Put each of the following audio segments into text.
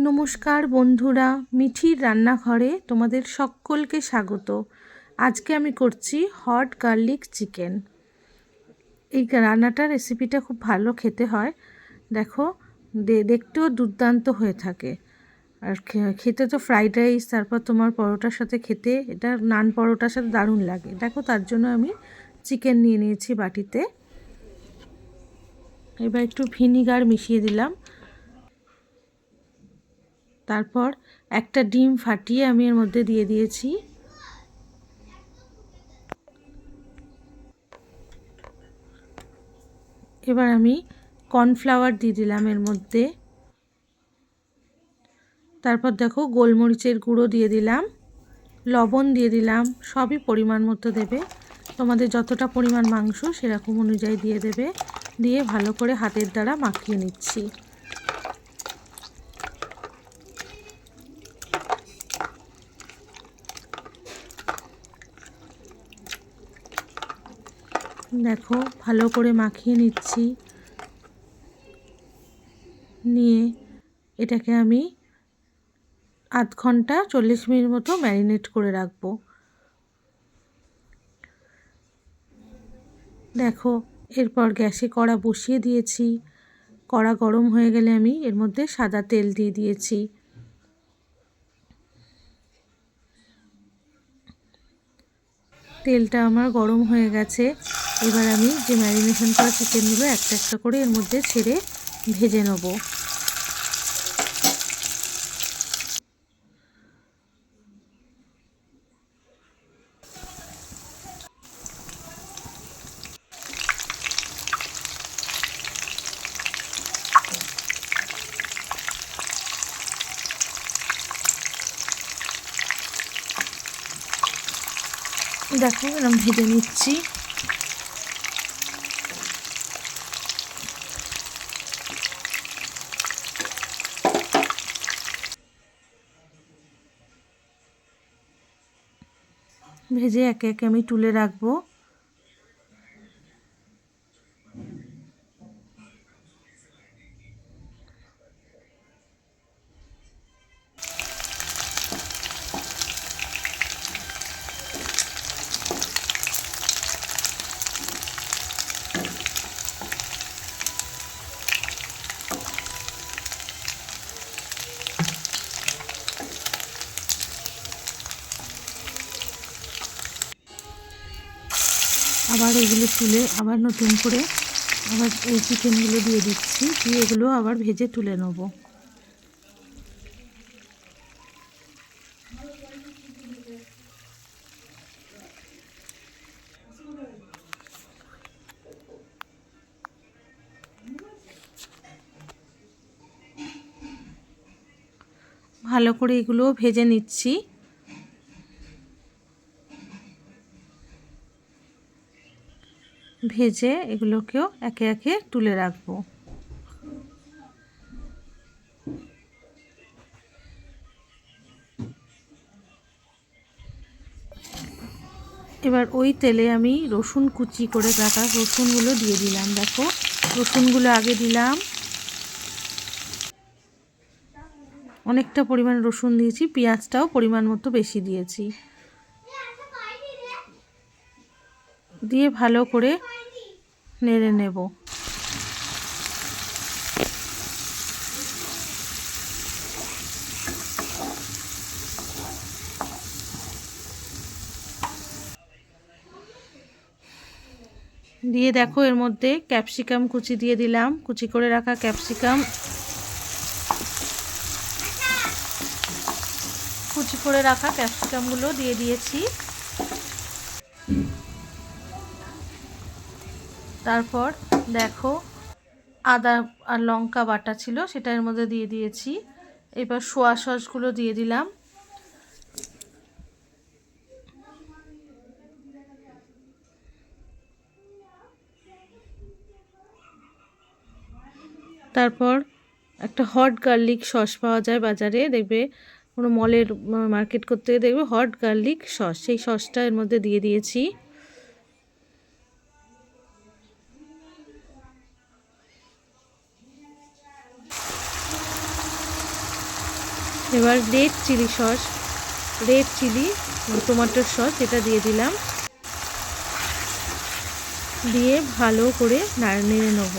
নমস্কার বন্ধুরা, মিঠির রান্নাঘরে তোমাদের সকলকে স্বাগত। আজকে আমি করছি হট গার্লিক চিকেন। এই রান্নাটার রেসিপিটা খুব ভালো খেতে হয়। দেখো, দেখতেও দুর্দান্ত হয়ে থাকে। আর খেতে তো ফ্রাইড রাইস, তারপর তোমার পরোটার সাথে খেতে, এটা নান পরোটার সাথে দারুণ লাগে। দেখো, তার জন্য আমি চিকেন নিয়ে নিয়েছি বাটিতে। এবার একটু ভিনিগার মিশিয়ে দিলাম। তারপর একটা ডিম ফাটিয়ে আমি এর মধ্যে দিয়ে দিয়েছি। এবার আমি কর্নফ্লাওয়ার দিয়ে দিলাম এর মধ্যে। তারপর দেখো, গোলমরিচের গুঁড়ো দিয়ে দিলাম, লবণ দিয়ে দিলাম। সবই পরিমাণ মতো দেবে, তোমাদের যতটা পরিমাণ মাংস সেরকম অনুযায়ী দিয়ে দেবে। দিয়ে ভালো করে হাতের দ্বারা মাখিয়ে নিচ্ছি। দেখো, ভালো করে মাখিয়ে নিচ্ছি। নিয়ে এটাকে আমি আধ ঘন্টা 40 মিনিট মতো ম্যারিনেট করে রাখবো। দেখো, এরপর গ্যাসে কড়া বসিয়ে দিয়েছি। কড়া গরম হয়ে গেলে আমি এর মধ্যে সাদা তেল দিয়ে দিয়েছি। তেলটা আমার গরম হয়ে গেছে। এবার আমি যে ম্যারিনেশন করা চিকেনগুলো একটা একটা করে এর মধ্যে ছেড়ে ভেজে নেব। দেখো, এরকম ভেজে নিচ্ছি। ভেজে একে একে আমি তুলে রাখবো। আবার এগুলো তুলে আবার নতুন করে আবার এই চিকেনগুলো দিয়ে দিচ্ছি। দিয়ে এগুলো আবার ভেজে তুলে নেব। ভালো করে এগুলো ভেজে নিচ্ছি। ভেজে এগুলোকেও একে একে তুলে রাখবো। এবার ওই তেলে আমি রসুন কুচি করে রাখা রসুনগুলো দিয়ে দিলাম। দেখো, রসুনগুলো আগে দিলাম, অনেকটা পরিমাণ রসুন দিয়েছি। পেঁয়াজটাও পরিমাণ মতো বেশি দিয়েছি। দিয়ে ভালো করে নেড়ে নেব। দিয়ে দেখো, এর মধ্যে ক্যাপসিকাম কুচি দিয়ে দিলাম। কুচি করে রাখা ক্যাপসিকাম, কুচি করে রাখা ক্যাপসিকামগুলো দিয়ে দিয়েছি। তারপর দেখো, আদা আর লঙ্কা বাটা ছিল সেটা এর মধ্যে দিয়ে দিয়েছি। এবার সোয়া সসগুলো দিয়ে দিলাম। তারপর একটা হট গার্লিক সস পাওয়া যায় বাজারে, দেখবে কোনো মলের মার্কেট করতে দেখবে হট গার্লিক সস, সেই সসটা এর মধ্যে দিয়ে দিয়েছি। এবার red chilli sauce, red chilli টমেটোর সস এটা দিয়ে দিলাম, দিয়ে ভালো করে নেড়ে নেব।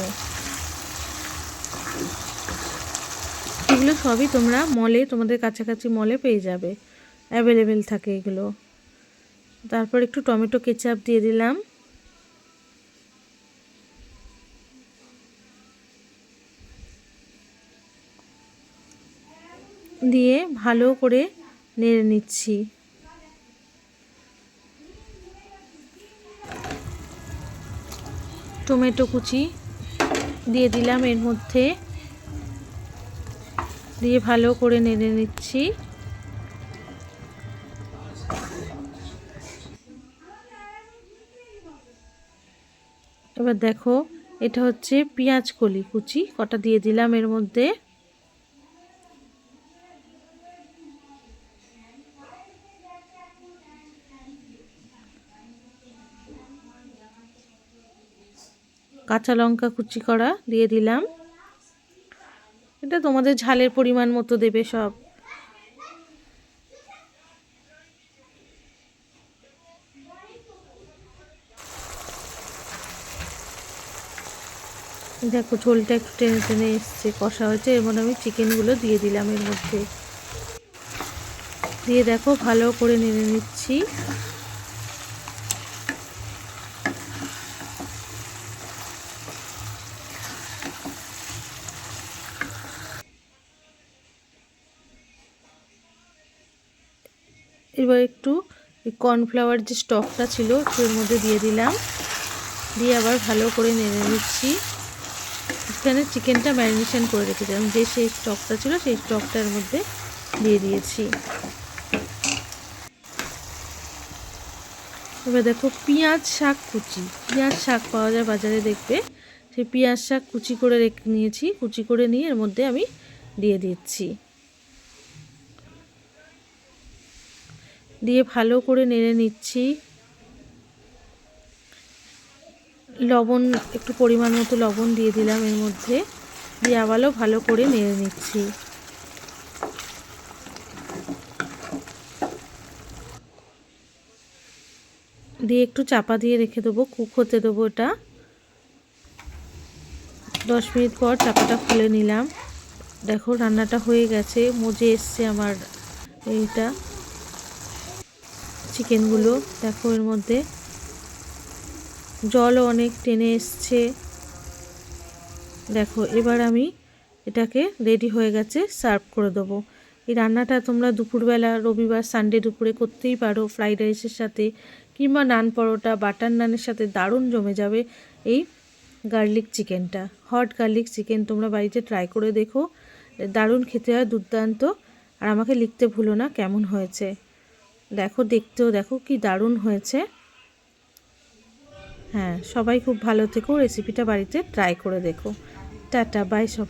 এগুলো সবই তোমরা মলে, তোমাদের কাছাকাছি মলে পেয়ে যাবে, অ্যাভেলেবেল থাকে এগুলো। তারপর একটু টমেটো কেচাপ দিয়ে দিলাম, দিয়ে ভালো করে নেড়ে নিচ্ছি। টমেটো কুচি দিয়ে দিলাম এর মধ্যে, দিয়ে ভালো করে নেড়ে নিচ্ছি। এবার দেখো এটা হচ্ছে পেঁয়াজ কলি কুচি কটা দিয়ে দিলাম এর মধ্যে, কাঁচা লঙ্কা কুচি করা দিয়ে দিলাম। এটা তোমাদের ঝালের পরিমাণ মতো দেবে সব। দেখো ঝোলটা একটু টেনে টেনে এসছে, কষা হয়েছে। এর মধ্যে আমি চিকেনগুলো দিয়ে দিলাম এর মধ্যে, দিয়ে দেখো ভালো করে নেড়ে নিচ্ছি। এবার একটু কর্নফ্লাওয়ার যে স্টকটা ছিল এর মধ্যে দিয়ে দিলাম, দিয়ে আবার ভালো করে নেড়ে নিচ্ছি। এখানে চিকেনটা ম্যারিনেশন করে রেখেছিলাম, যে সেই স্টকটা ছিল সেই স্টকটার মধ্যে দিয়ে দিয়েছি। এবার দেখো পেঁয়াজ শাক কুচি, পেঁয়াজ শাক পাওয়া যায় বাজারে দেখবে, সেই পেঁয়াজ শাক কুচি করে রেখে নিয়েছি। কুচি করে নিয়ে এর মধ্যে আমি দিয়ে দিচ্ছি, দিয়ে ভালো করে নেড়ে নিচ্ছি। লবণ একটু পরিমাণ মতো লবণ দিয়ে দিলাম এর মধ্যে, দিয়ে আবারও ভালো করে নেড়ে নিচ্ছি। দিয়ে একটু চাপা দিয়ে রেখে দেবো, কুক হতে দেবো। এটা 10 মিনিট পর চাপাটা খুলে নিলাম। দেখো রান্নাটা হয়ে গেছে, মজে এসছে আমার এইটা চিকেনগুলো। দেখো এর মধ্যে জলও অনেক টেনে এসছে। দেখো এবার আমি এটাকে রেডি হয়ে গেছে, সার্ভ করে দেবো। এই রান্নাটা তোমরা দুপুরবেলা রবিবার সানডে দুপুরে করতেই পারো, ফ্রাইড রাইসের সাথে কিংবা নান পরোটা বাটার নানের সাথে দারুণ জমে যাবে এই গার্লিক চিকেনটা। হট গার্লিক চিকেন তোমরা বাড়িতে ট্রাই করে দেখো, দারুণ খেতে হয়, দুর্দান্ত। আর আমাকে লিখতে ভুলো না কেমন হয়েছে। দেখো দেখতেও দেখো কি দারুণ হয়েছে। হ্যাঁ, সবাই খুব ভালো থেকো, রেসিপিটা বাড়িতে ট্রাই করে দেখো। টাটা, বাই সবাই।